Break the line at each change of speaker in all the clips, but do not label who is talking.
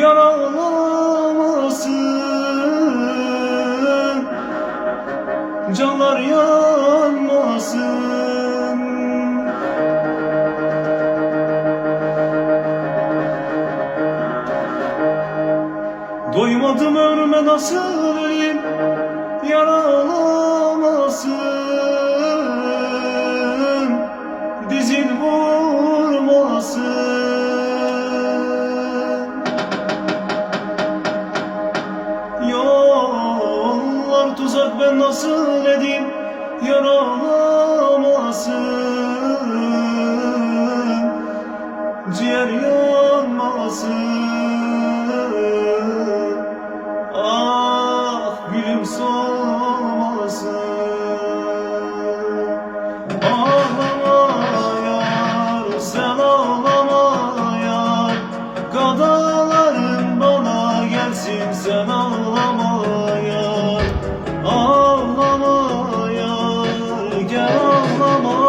yaralamasın, canlar yanmasın. Doymadım ömrüme nasıl öleyim, yaralamasın, dizin vurmasın. Yollar tuzak, ben nasıl edeyim, yaralamasın, ciğer yanmasın. Ah gülüm solmasın. Ağlama yar, sen ağlama yar, gadaların bana gelsin, sen ağlama yar. Ağlama yar, gel ağlama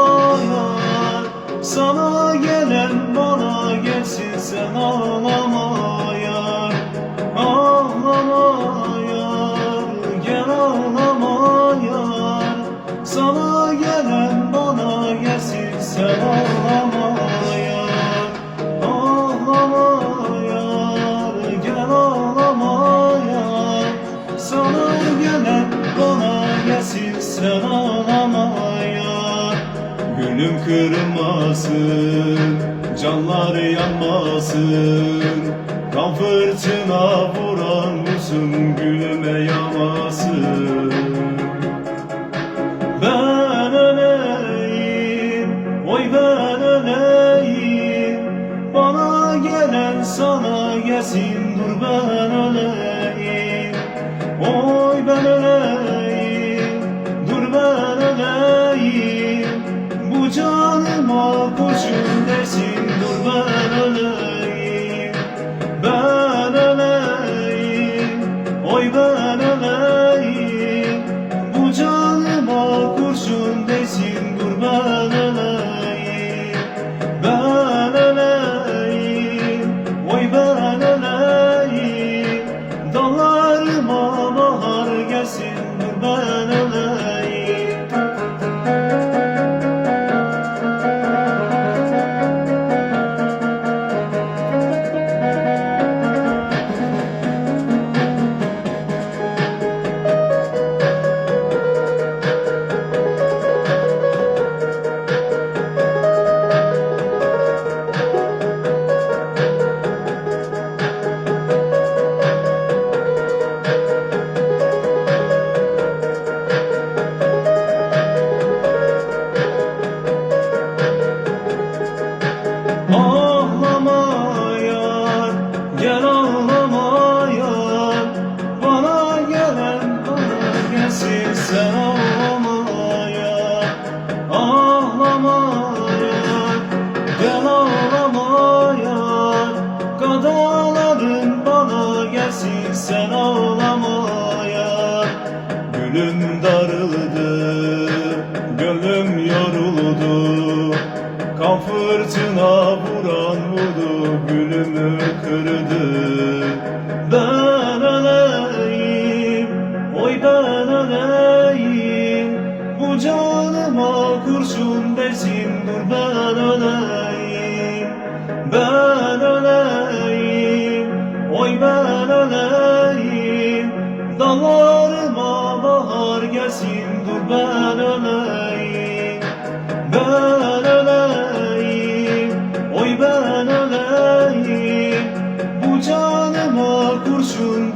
yar, sana gelen bana gelsin, sen ağlama yar. Ağlama yar, gel ağlama yar, sana gelen bana gelsin, sen ağlama yar. Ağlama yar, gel ağlama yar, sana gelen bana gelsin, sen ağlama yar. Gülüm kırılmasın, canlar yanmasın, kan fırtına vuran vursun, gülüme yamasın. Ben öleyim, oy ben öleyim, bana gelen sana gelsin, dur ben öleyim. Oy ben öleyim, dur ben öleyim, bu canıma kurşun desin, dur ben öleyim. Ben öleyim, oy ben öleyim, bu canıma kurşun desin, dur ben öleyim. Ben öleyim, oy ben öleyim, dallarıma bahar gelsin, dur ben öleyim. Ağlama yar, gel ağlama yar, bana gelen bana gelsin, sen ağlama yar. Ağlama yar, gel ağlama yar, gadaların bana gelsin, sen ağlama yar. Gülüm darıldı, gönlüm yoruldu, kan fırtına vuran vurdu, gülümü kırdı. Ben öleyim, oy ben öleyim, bu canıma kurşun desin, dur ben öleyim. Ben öleyim, oy ben öleyim, dallarıma bahar gelsin, dur ben öleyim. Ben öleyim, oy ben öleyim, bu canıma kurşun